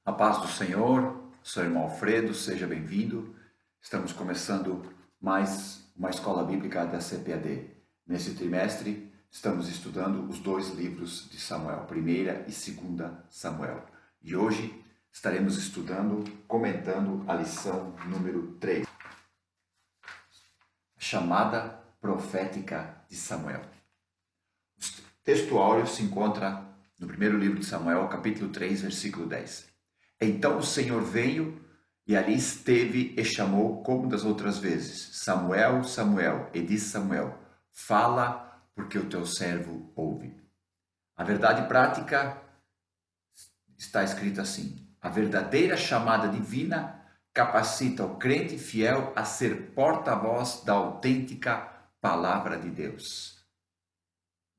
A paz do Senhor, sou o irmão Alfredo, seja bem-vindo. Estamos começando mais uma escola bíblica da CPAD. Nesse trimestre, estamos estudando os dois livros de Samuel, 1ª e 2ª Samuel. E hoje estaremos estudando, comentando a lição número 3, a chamada profética de Samuel. O texto áureo se encontra no primeiro livro de Samuel, capítulo 3, versículo 10. Então o Senhor veio e ali esteve e chamou como das outras vezes: Samuel, Samuel. E disse Samuel: fala, porque o teu servo ouve. A verdade prática está escrita assim: a verdadeira chamada divina capacita o crente fiel a ser porta-voz da autêntica palavra de Deus.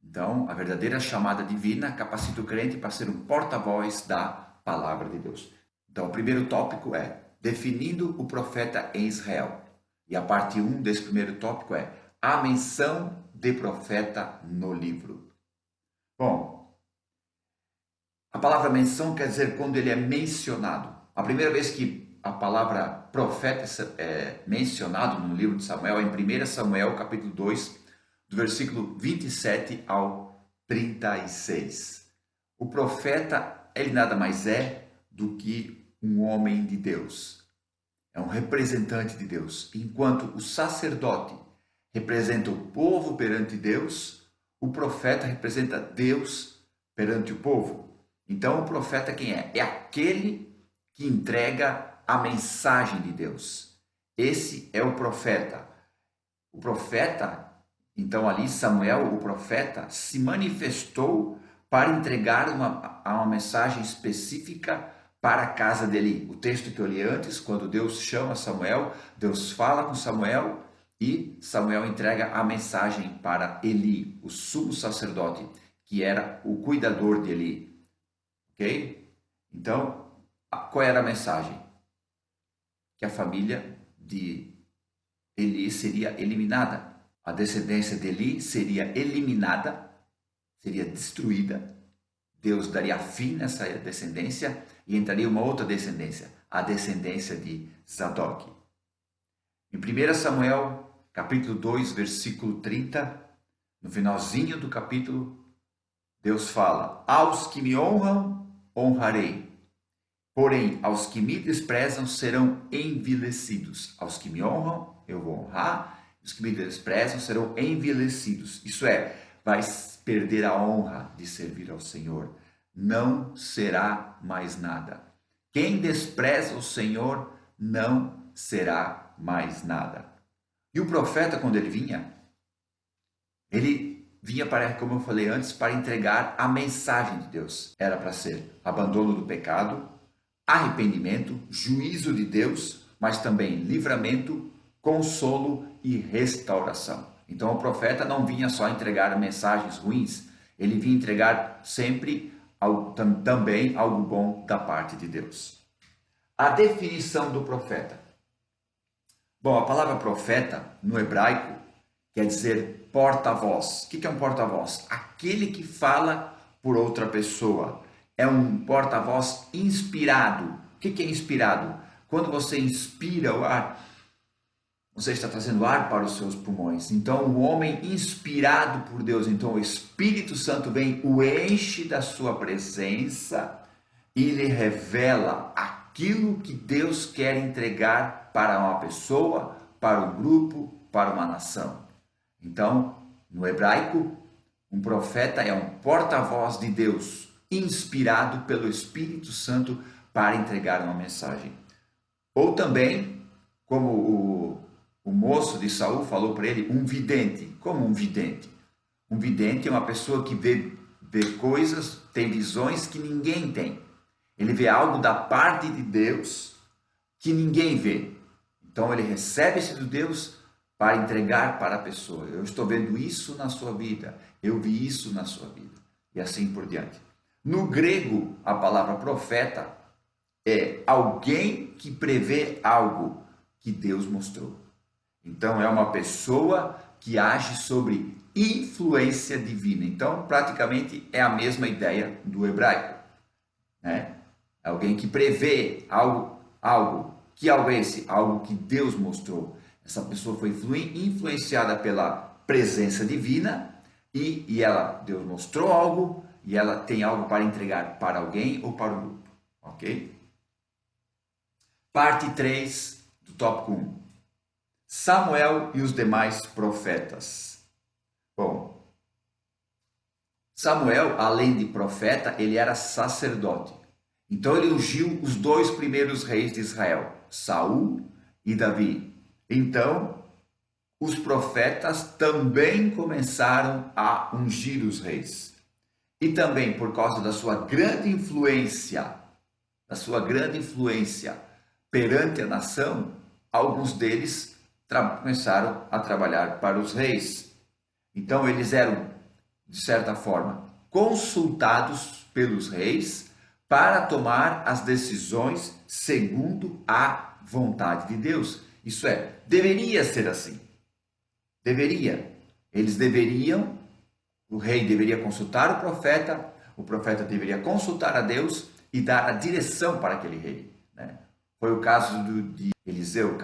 Então, a verdadeira chamada divina capacita o crente para ser um porta-voz da palavra de Deus. Então, o primeiro tópico é definindo o profeta em Israel. E a parte 1 desse primeiro tópico é a menção de profeta no livro. Bom, a palavra menção quer dizer quando ele é mencionado. A primeira vez que a palavra profeta é mencionado no livro de Samuel é em 1 Samuel, capítulo 2, do versículo 27 ao 36. O profeta, ele nada mais é do que um homem de Deus. É um representante de Deus. Enquanto o sacerdote representa o povo perante Deus, o profeta representa Deus perante o povo. Então, o profeta quem é? É aquele que entrega a mensagem de Deus. Esse é o profeta. O profeta, então ali Samuel, o profeta, se manifestou para entregar uma mensagem específica para a casa dele. O texto que eu li antes, quando Deus chama Samuel, Deus fala com Samuel e Samuel entrega a mensagem para Eli, o sumo sacerdote, que era o cuidador de Eli. Ok? Então, qual era a mensagem? Que a família de Eli seria eliminada. A descendência de Eli seria eliminada, seria destruída. Deus daria fim nessa descendência e entraria uma outra descendência, a descendência de Zadok. Em 1 Samuel, capítulo 2, versículo 30, no finalzinho do capítulo, Deus fala: aos que me honram, honrarei. Porém, aos que me desprezam serão envilecidos. Aos que me honram, eu vou honrar. Os que me desprezam serão envilecidos. Isso é, vai perder a honra de servir ao Senhor. Não será mais nada. Quem despreza o Senhor não será mais nada. E o profeta, quando ele vinha para, como eu falei antes, para entregar a mensagem de Deus. Era para ser abandono do pecado, arrependimento, juízo de Deus, mas também livramento, consolo e restauração. Então o profeta não vinha só entregar mensagens ruins, ele vinha entregar sempre também algo bom da parte de Deus. A definição do profeta. Bom, a palavra profeta no hebraico quer dizer porta-voz. O que é um porta-voz? Aquele que fala por outra pessoa. É um porta-voz inspirado. O que é inspirado? Quando você inspira o ar, você está trazendo ar para os seus pulmões. Então, o homem inspirado por Deus, então o Espírito Santo vem, o enche da sua presença e lhe revela aquilo que Deus quer entregar para uma pessoa, para um grupo, para uma nação. Então, no hebraico, um profeta é um porta-voz de Deus, inspirado pelo Espírito Santo para entregar uma mensagem. Ou também, como o moço de Saul falou para ele, um vidente. Como um vidente? Um vidente é uma pessoa que vê coisas, tem visões que ninguém tem. Ele vê algo da parte de Deus que ninguém vê. Então ele recebe esse de Deus para entregar para a pessoa. Eu estou vendo isso na sua vida. Eu vi isso na sua vida. E assim por diante. No grego, a palavra profeta é alguém que prevê algo que Deus mostrou. Então é uma pessoa que age sobre influência divina. Então praticamente é a mesma ideia do hebraico, né? alguém que prevê algo. Que algo é esse? Algo que Deus mostrou. Essa pessoa foi influenciada pela presença divina Deus mostrou algo e ela tem algo para entregar para alguém ou para o grupo, ok? Parte 3 do tópico 1. Samuel e os demais profetas. Bom, Samuel, além de profeta, ele era sacerdote. Então ele ungiu os 2 primeiros reis de Israel, Saul e Davi. Então, os profetas também começaram a ungir os reis. E também por causa da sua grande influência, perante a nação, alguns deles começaram a trabalhar para os reis. Então eles eram, de certa forma, consultados pelos reis para tomar as decisões segundo a vontade de Deus. Isso é, deveria ser assim. Deveria. Eles deveriam, o rei deveria consultar o profeta deveria consultar a Deus e dar a direção para aquele rei. Né? Foi o caso de Eliseu.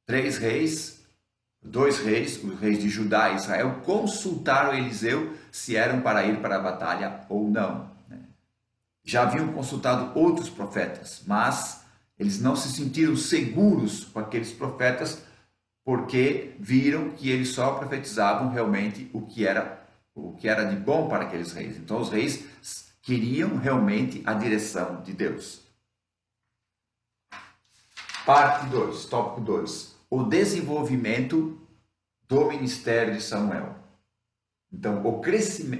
3 reis, 2 reis, os reis de Judá e Israel, consultaram Eliseu se eram para ir para a batalha ou não. Né? Já haviam consultado outros profetas, mas eles não se sentiram seguros com aqueles profetas porque viram que eles só profetizavam realmente o que era de bom para aqueles reis. Então os reis queriam realmente a direção de Deus. Parte 2, tópico 2. O desenvolvimento do ministério de Samuel. Então,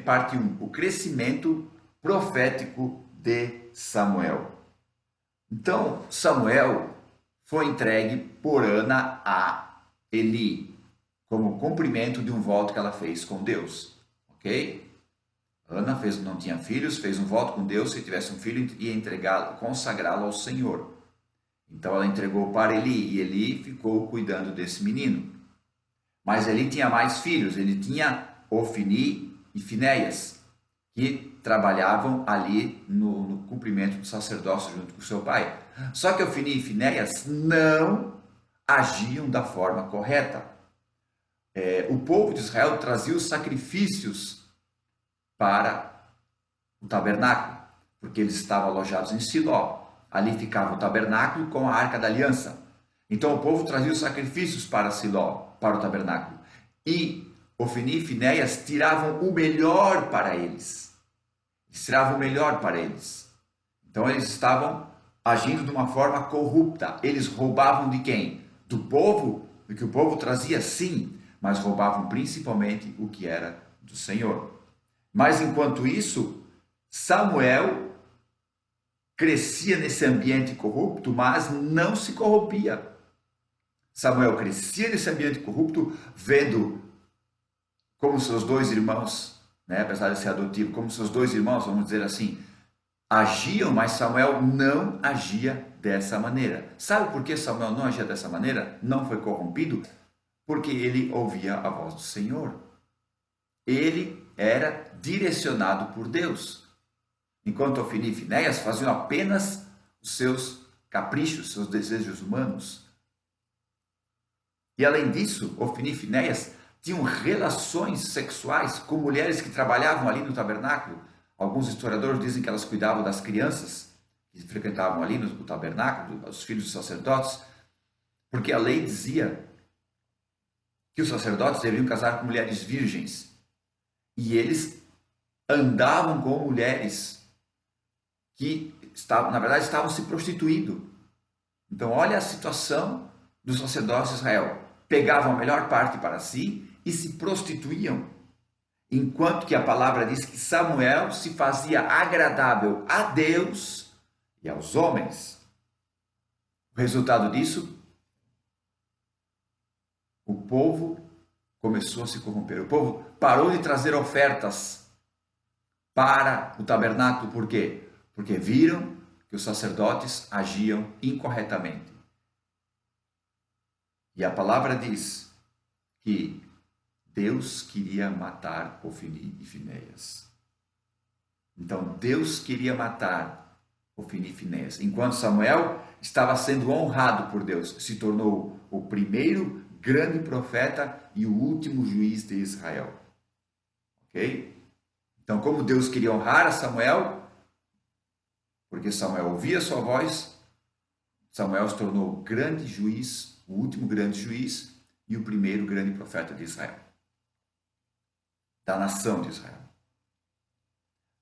parte 1, o crescimento profético de Samuel. Então, Samuel foi entregue por Ana a Eli, como cumprimento de um voto que ela fez com Deus, ok? Ana não tinha filhos, fez um voto com Deus, se tivesse um filho, ia entregá-lo, consagrá-lo ao Senhor. Então ela entregou para Eli, e Eli ficou cuidando desse menino. Mas Eli tinha mais filhos, ele tinha Ofni e Finéias, que trabalhavam ali no cumprimento do sacerdócio junto com seu pai. Só que Ofni e Finéias não agiam da forma correta. O povo de Israel trazia os sacrifícios para o tabernáculo, porque eles estavam alojados em Siló. Ali ficava o tabernáculo com a Arca da Aliança. Então o povo trazia os sacrifícios para Siló, para o tabernáculo. E Ofni e Finéias tiravam o melhor para eles. Então eles estavam agindo de uma forma corrupta. Eles roubavam de quem? Do povo, do que o povo trazia, sim, mas roubavam principalmente o que era do Senhor. Mas enquanto isso, Samuel crescia nesse ambiente corrupto, mas não se corrompia. Samuel crescia nesse ambiente corrupto, vendo como seus 2 irmãos, né, apesar de ser adotivo, como seus 2 irmãos, vamos dizer assim, agiam, mas Samuel não agia dessa maneira. Sabe por que Samuel não agia dessa maneira? Não foi corrompido? Porque ele ouvia a voz do Senhor. Ele era direcionado por Deus. Enquanto Ofni e Finéias faziam apenas os seus caprichos, seus desejos humanos. E além disso, Ofni e Finéias tinham relações sexuais com mulheres que trabalhavam ali no tabernáculo. Alguns historiadores dizem que elas cuidavam das crianças que frequentavam ali no tabernáculo, os filhos dos sacerdotes, porque a lei dizia que os sacerdotes deveriam casar com mulheres virgens. E eles andavam com mulheres que, na verdade, estavam se prostituindo. Então, olha a situação dos sacerdotes de Israel. Pegavam a melhor parte para si e se prostituíam. Enquanto que a palavra diz que Samuel se fazia agradável a Deus e aos homens. O resultado disso, o povo começou a se corromper. O povo parou de trazer ofertas para o tabernáculo. Por quê? Porque viram que os sacerdotes agiam incorretamente. E a palavra diz que Deus queria matar Ofni e Finéias. Então Deus queria matar Ofni e Finéias. Enquanto Samuel estava sendo honrado por Deus, se tornou o primeiro grande profeta e o último juiz de Israel. Ok? Então, como Deus queria honrar a Samuel, porque Samuel ouvia sua voz, Samuel se tornou o grande juiz, o último grande juiz e o primeiro grande profeta de Israel, da nação de Israel.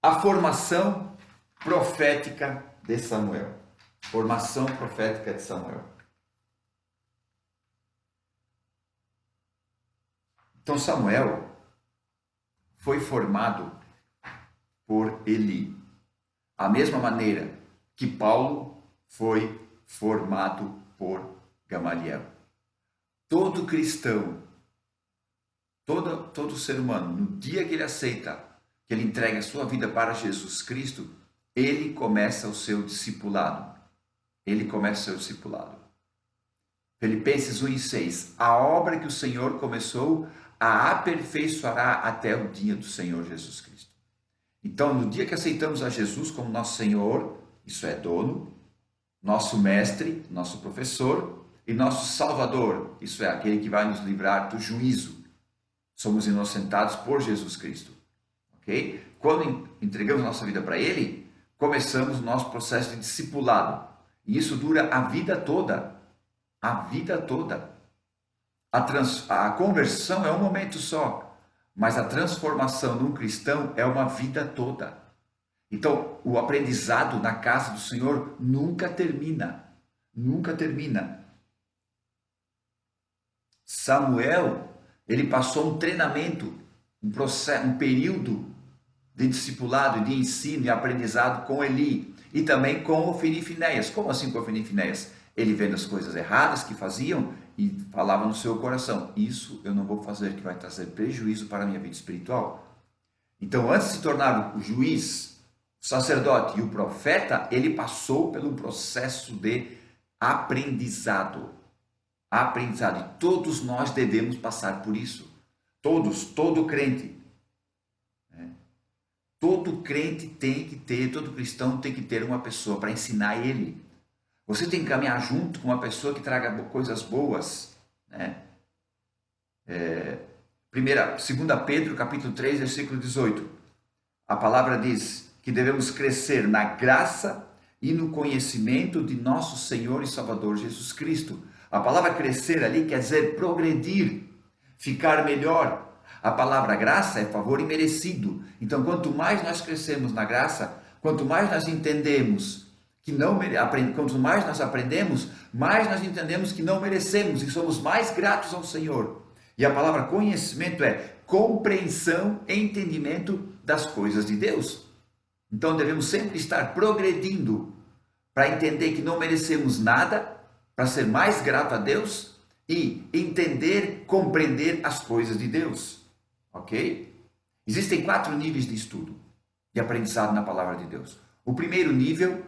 A formação profética de Samuel. Formação profética de Samuel. Então, Samuel foi formado por Eli. A mesma maneira que Paulo foi formado por Gamaliel. Todo cristão, todo ser humano, no dia que ele aceita, que ele entrega a sua vida para Jesus Cristo, ele começa o seu discipulado. Ele começa o seu discipulado. Filipenses 1:6. A obra que o Senhor começou a aperfeiçoará até o dia do Senhor Jesus Cristo. Então, no dia que aceitamos a Jesus como nosso Senhor, isso é dono, nosso mestre, nosso professor e nosso Salvador, isso é aquele que vai nos livrar do juízo. Somos inocentados por Jesus Cristo. Ok? Quando entregamos nossa vida para Ele, começamos o nosso processo de discipulado. E isso dura a vida toda. A vida toda. A conversão é um momento só, mas a transformação num cristão é uma vida toda. Então, o aprendizado na casa do Senhor nunca termina. Nunca termina. Samuel, ele passou um treinamento, um período de discipulado, de ensino e aprendizado com Eli e também com Ofni e Finéias. Como assim com Ofni e Finéias? Ele vendo as coisas erradas que faziam e falava no seu coração: isso eu não vou fazer, que vai trazer prejuízo para a minha vida espiritual. Então, antes de se tornar o juiz, o sacerdote e o profeta, ele passou pelo processo de aprendizado. Aprendizado. E todos nós devemos passar por isso. Todos, todo crente. Todo crente tem que ter, todo cristão tem que ter uma pessoa para ensinar ele. Você tem que caminhar junto com uma pessoa que traga coisas boas, né? 2 Pedro, capítulo 3, versículo 18. A palavra diz que devemos crescer na graça e no conhecimento de nosso Senhor e Salvador Jesus Cristo. A palavra crescer ali quer dizer progredir, ficar melhor. A palavra graça é favor imerecido. Então, quanto mais nós crescemos na graça, quanto mais nós entendemos que não quanto mais nós aprendemos, mais nós entendemos que não merecemos e somos mais gratos ao Senhor. E a palavra conhecimento é compreensão e entendimento das coisas de Deus. Então devemos sempre estar progredindo para entender que não merecemos nada, para ser mais grato a Deus e entender, compreender as coisas de Deus. Ok? Existem 4 níveis de estudo, de aprendizado na palavra de Deus. O primeiro nível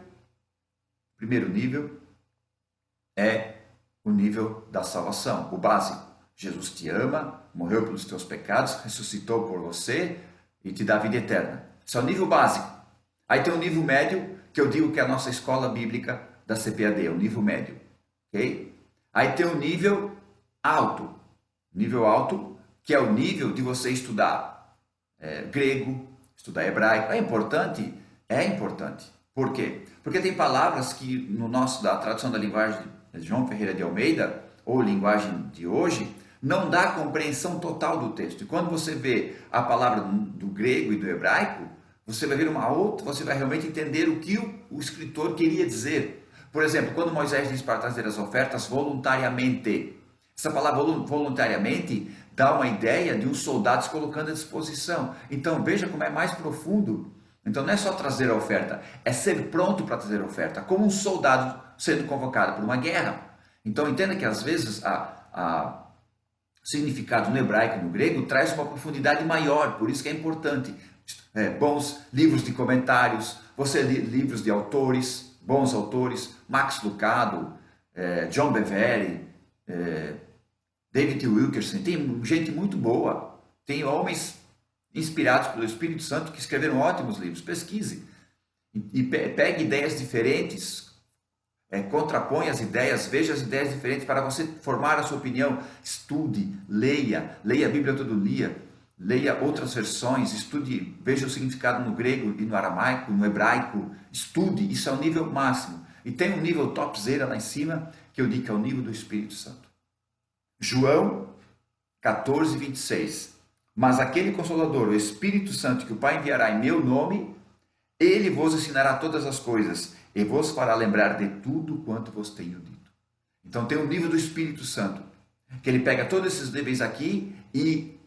é o nível da salvação, o básico. Jesus te ama, morreu pelos teus pecados, ressuscitou por você e te dá vida eterna. Esse é o nível básico. Aí tem o nível médio, que eu digo que é a nossa escola bíblica da CPAD, o nível médio. Ok? Aí tem o nível alto. Nível alto, que é o nível de você estudar grego, estudar hebraico. É importante? É importante. Por quê? Porque tem palavras que no da tradução da linguagem de João Ferreira de Almeida, ou linguagem de hoje, não dá a compreensão total do texto. E quando você vê a palavra do grego e do hebraico, você vai ver você vai realmente entender o que o escritor queria dizer. Por exemplo, quando Moisés diz para trazer as ofertas voluntariamente, essa palavra voluntariamente dá uma ideia de um soldado se colocando à disposição. Então veja como é mais profundo. Então não é só trazer a oferta, é ser pronto para trazer a oferta, como um soldado sendo convocado para uma guerra. Então entenda que às vezes o significado no hebraico e no grego traz uma profundidade maior, por isso que é importante. Bons livros de comentários, você lê livros de autores, bons autores, Max Lucado, John Bevere, David Wilkerson, tem gente muito boa, tem homens inspirados pelo Espírito Santo, que escreveram ótimos livros. Pesquise e pegue ideias diferentes, contrapõe as ideias, veja as ideias diferentes para você formar a sua opinião. Estude, leia a Bíblia todo dia, leia outras versões, estude, veja o significado no grego e no aramaico, no hebraico, estude, isso é o nível máximo. E tem um nível topzera lá em cima, que eu digo que é o nível do Espírito Santo. João 14, 26. Mas aquele Consolador, o Espírito Santo, que o Pai enviará em meu nome, ele vos ensinará todas as coisas e vos fará lembrar de tudo quanto vos tenho dito. Então tem o nível do Espírito Santo, que ele pega todos esses níveis aqui e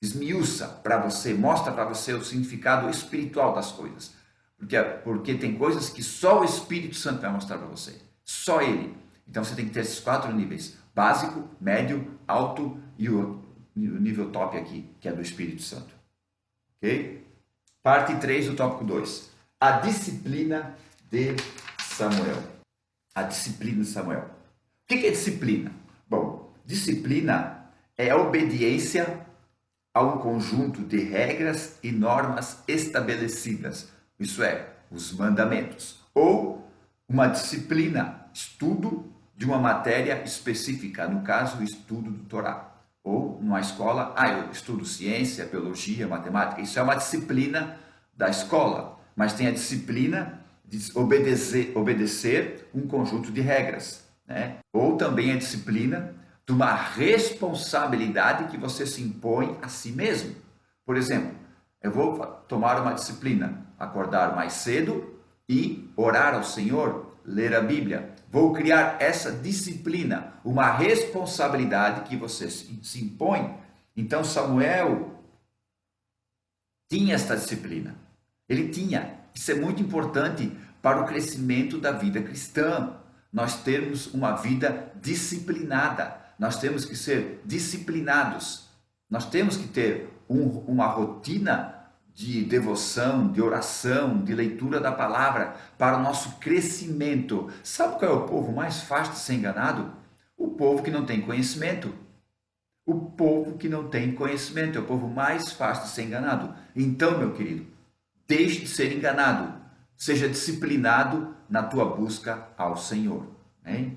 esmiuça para você, mostra para você o significado espiritual das coisas. Porque tem coisas que só o Espírito Santo vai mostrar para você. Só ele. Então você tem que ter esses 4 níveis. Básico, médio, alto e o nível top aqui, que é do Espírito Santo. Ok? Parte 3 do tópico 2. A disciplina de Samuel. A disciplina de Samuel. O que é disciplina? Bom, disciplina é a obediência a um conjunto de regras e normas estabelecidas. Isso é, os mandamentos. Ou uma disciplina, estudo de uma matéria específica, no caso, o estudo do Torá. Ou numa escola, eu estudo ciência, biologia, matemática. Isso é uma disciplina da escola. Mas tem a disciplina de obedecer um conjunto de regras, né? Ou também a disciplina de uma responsabilidade que você se impõe a si mesmo. Por exemplo, eu vou tomar uma disciplina, acordar mais cedo e orar ao Senhor, ler a Bíblia. Vou criar essa disciplina, uma responsabilidade que você se impõe. Então Samuel tinha esta disciplina. Ele tinha. Isso é muito importante para o crescimento da vida cristã. Nós termos uma vida disciplinada. Nós temos que ser disciplinados. Nós temos que ter uma rotina de devoção, de oração, de leitura da palavra para o nosso crescimento. Sabe qual é o povo mais fácil de ser enganado? O povo que não tem conhecimento. O povo que não tem conhecimento é o povo mais fácil de ser enganado. Então, meu querido, deixe de ser enganado. Seja disciplinado na tua busca ao Senhor. Hein?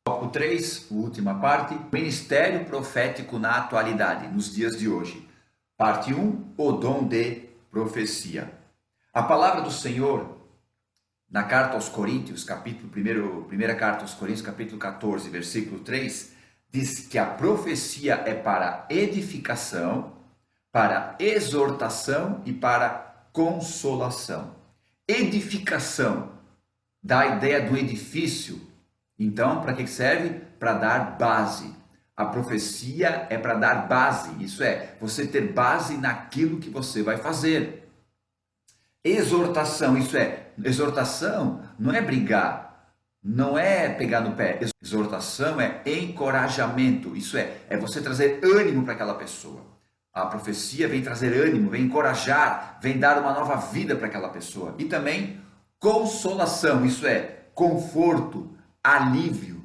Tópico 3, última parte, ministério profético na atualidade, nos dias de hoje. Parte 1, o dom de profecia. A palavra do Senhor, na carta aos Coríntios, primeira carta aos Coríntios, capítulo 14, versículo 3, diz que a profecia é para edificação, para exortação e para consolação. Edificação dá a ideia do edifício. Então, para que serve? Para dar base. A profecia é para dar base, isso é, você ter base naquilo que você vai fazer. Exortação, isso é, exortação não é brigar, não é pegar no pé. Exortação é encorajamento, isso é você trazer ânimo para aquela pessoa. A profecia vem trazer ânimo, vem encorajar, vem dar uma nova vida para aquela pessoa. E também consolação, isso é, conforto, alívio.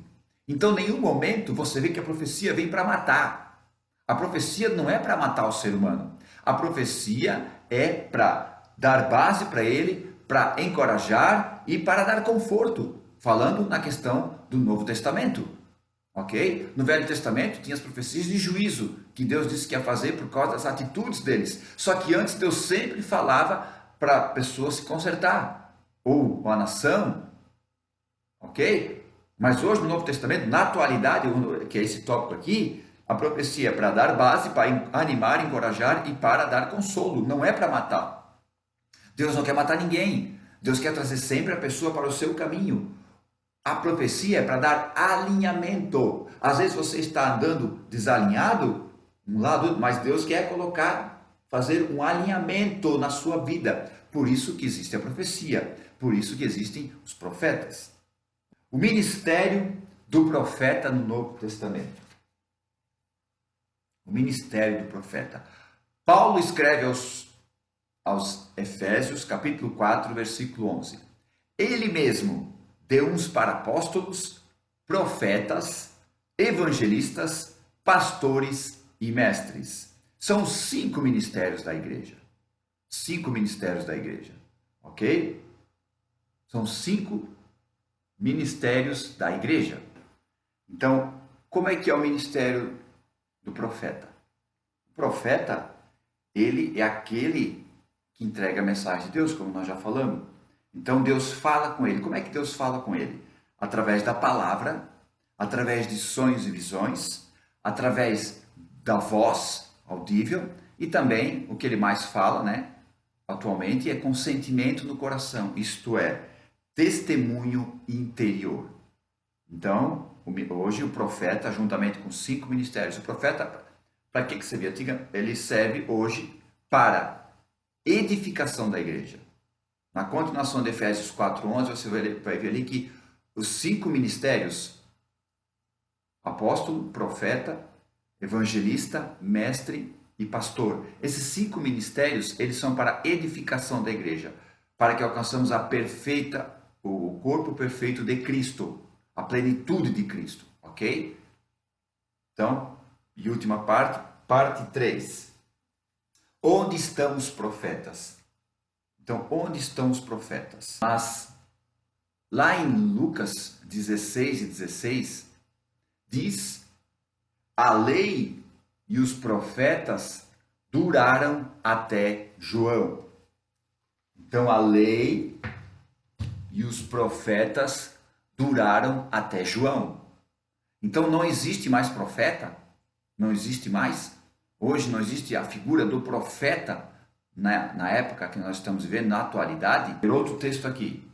Então, em nenhum momento você vê que a profecia vem para matar. A profecia não é para matar o ser humano. A profecia é para dar base para ele, para encorajar e para dar conforto. Falando na questão do Novo Testamento. Ok? No Velho Testamento tinha as profecias de juízo, que Deus disse que ia fazer por causa das atitudes deles. Só que antes Deus sempre falava para a pessoa se consertar. Ou a nação. Ok? Mas hoje no Novo Testamento, na atualidade, que é esse tópico aqui, a profecia é para dar base, para animar, encorajar e para dar consolo. Não é para matar. Deus não quer matar ninguém. Deus quer trazer sempre a pessoa para o seu caminho. A profecia é para dar alinhamento. Às vezes você está andando desalinhado, um lado, mas Deus quer fazer um alinhamento na sua vida. Por isso que existe a profecia. Por isso que existem os profetas. O ministério do profeta no Novo Testamento. O ministério do profeta. Paulo escreve aos Efésios, capítulo 4, versículo 11. Ele mesmo deu uns para apóstolos, profetas, evangelistas, pastores e mestres. São os 5 ministérios da igreja. 5 ministérios da igreja, ok? São 5 ministérios da igreja. Então, como é que é o ministério do profeta? O profeta, ele é aquele que entrega a mensagem de Deus, como nós já falamos. Então, Deus fala com ele. Como é que Deus fala com ele? Através da palavra, através de sonhos e visões, através da voz audível e também o que ele mais fala, né, atualmente, é consentimento no coração, isto é, testemunho interior. Então, hoje o profeta, juntamente com 5 ministérios, o profeta, para que servia? Ele serve hoje para edificação da igreja. Na continuação de Efésios 4:11, você vai ver ali que os 5 ministérios, apóstolo, profeta, evangelista, mestre e pastor. Esses 5 ministérios, eles são para edificação da igreja, para que alcançamos o corpo perfeito de Cristo, a plenitude de Cristo, ok? Então, e última parte 3. Onde estão os profetas? Então, onde estão os profetas? Mas, lá em Lucas 16:16, diz: a lei e os profetas duraram até João. Então, a lei e os profetas duraram até João. Então, não existe mais profeta? Não existe mais? Hoje não existe a figura do profeta na época que nós estamos vivendo, na atualidade. Outro texto aqui.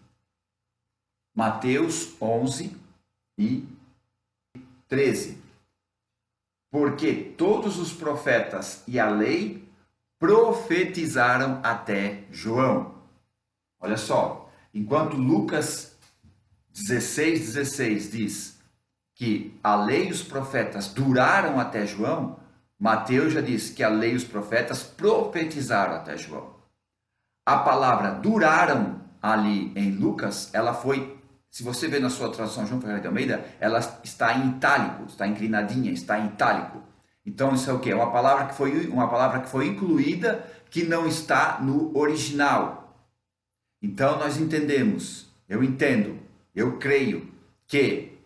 Mateus 11:13. Porque todos os profetas e a lei profetizaram até João. Olha só, enquanto Lucas 16:16 diz que a lei e os profetas duraram até João, Mateus já diz que a lei e os profetas profetizaram até João. A palavra duraram ali em Lucas, ela foi, se você vê na sua tradução João Ferreira de Almeida, ela está em itálico, está inclinadinha, está em itálico. Então isso é o quê? Uma palavra que foi incluída, que não está no original. Então nós entendemos, eu entendo, eu creio que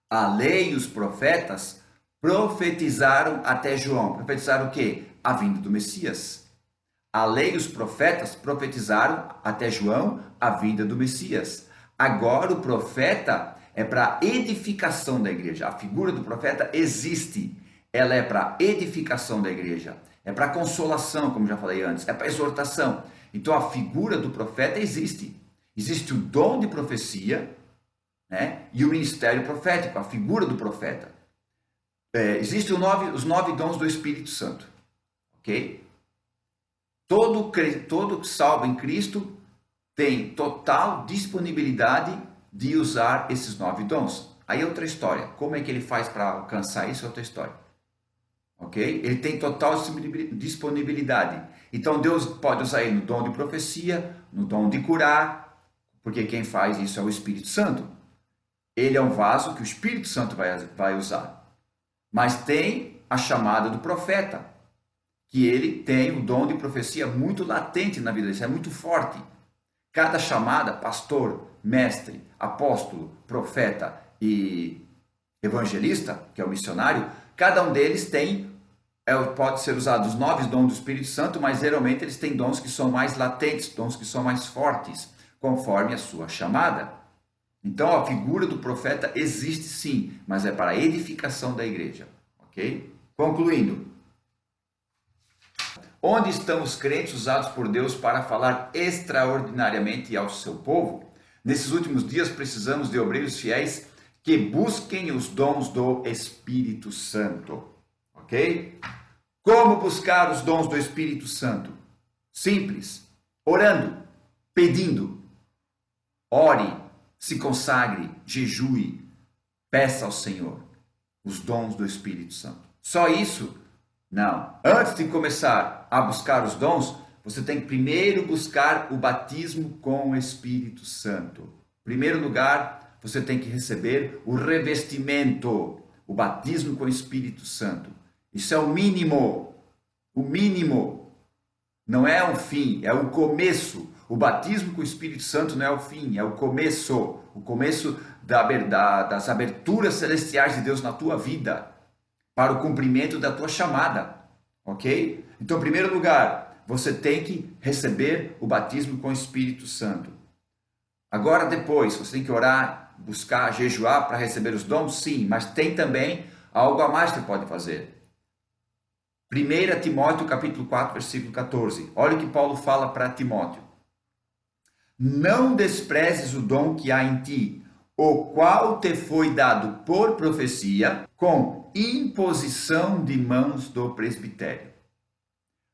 a lei e os profetas profetizaram até João. Profetizaram o quê? A vinda do Messias. A lei e os profetas profetizaram até João a vinda do Messias. Agora o profeta é para edificação da igreja. A figura do profeta existe. Ela é para edificação da igreja. É para consolação, como já falei antes. É para exortação. Então a figura do profeta existe. Existe o dom de profecia, né? E o ministério profético, a figura do profeta. Existem os 9 dons do Espírito Santo. Ok? Todo salvo em Cristo tem total disponibilidade de usar esses 9 dons. Aí é outra história. Como é que ele faz para alcançar isso é outra história. Ok? Ele tem total disponibilidade. Então Deus pode usar ele no dom de profecia, no dom de curar, porque quem faz isso é o Espírito Santo. Ele é um vaso que o Espírito Santo vai usar. Mas tem a chamada do profeta, que ele tem o dom de profecia muito latente na vida dele, é muito forte. Cada chamada, pastor, mestre, apóstolo, profeta e evangelista, que é o missionário, cada um deles pode ser usado os 9 dons do Espírito Santo, mas geralmente eles têm dons que são mais latentes, dons que são mais fortes, conforme a sua chamada. Então a figura do profeta existe sim, mas é para a edificação da igreja, ok? Concluindo, onde estão os crentes usados por Deus para falar extraordinariamente ao seu povo? Nesses últimos dias precisamos de obreiros fiéis que busquem os dons do Espírito Santo, ok? Como buscar os dons do Espírito Santo? Simples, orando, pedindo. Ore, se consagre, jejue, peça ao Senhor os dons do Espírito Santo. Só isso? Não. Antes de começar a buscar os dons, você tem que primeiro buscar o batismo com o Espírito Santo. Em primeiro lugar, você tem que receber o revestimento, o batismo com o Espírito Santo. Isso é o mínimo. O mínimo. Não é o fim, é o começo. O batismo com o Espírito Santo não é o fim, é o começo. O começo das aberturas celestiais de Deus na tua vida, para o cumprimento da tua chamada. Ok? Então, em primeiro lugar, você tem que receber o batismo com o Espírito Santo. Agora, depois, você tem que orar, buscar, jejuar para receber os dons? Sim, mas tem também algo a mais que você pode fazer. 1 Timóteo capítulo 4, versículo 14. Olha o que Paulo fala para Timóteo. Não desprezes o dom que há em ti, o qual te foi dado por profecia, com imposição de mãos do presbitério.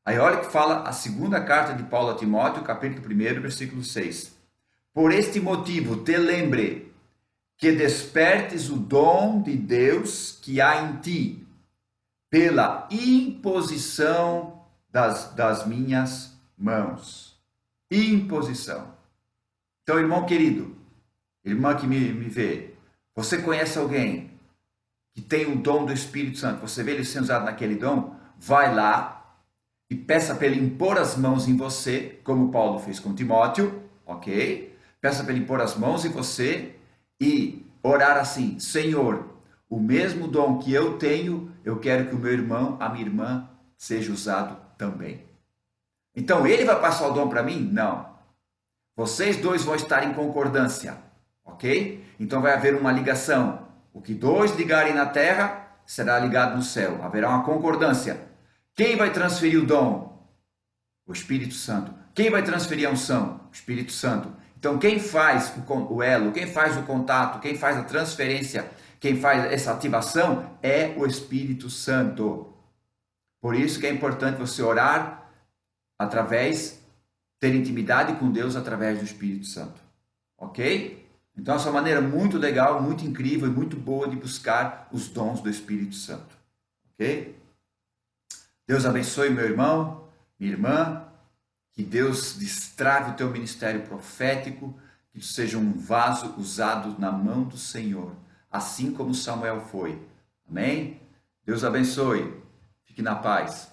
Aí olha que fala a segunda carta de Paulo a Timóteo, capítulo 1, versículo 6. Por este motivo te lembre que despertes o dom de Deus que há em ti, pela imposição das minhas mãos. Imposição. Então, irmão querido, irmã que me vê, você conhece alguém que tem o dom do Espírito Santo, você vê ele sendo usado naquele dom, vai lá e peça para ele impor as mãos em você, como Paulo fez com Timóteo, ok? Peça para ele impor as mãos em você e orar assim: Senhor, o mesmo dom que eu tenho, eu quero que o meu irmão, a minha irmã, seja usado também. Então, ele vai passar o dom para mim? Não. Vocês dois vão estar em concordância, ok? Então vai haver uma ligação. O que dois ligarem na terra será ligado no céu. Haverá uma concordância. Quem vai transferir o dom? O Espírito Santo. Quem vai transferir a unção? O Espírito Santo. Então quem faz o elo, quem faz o contato, quem faz a transferência, quem faz essa ativação é o Espírito Santo. Por isso que é importante você orar ter intimidade com Deus através do Espírito Santo. Ok? Então, essa é uma maneira muito legal, muito incrível e muito boa de buscar os dons do Espírito Santo. Ok? Deus abençoe meu irmão, minha irmã. Que Deus destrave o teu ministério profético. Que tu seja um vaso usado na mão do Senhor. Assim como Samuel foi. Amém? Deus abençoe. Fique na paz.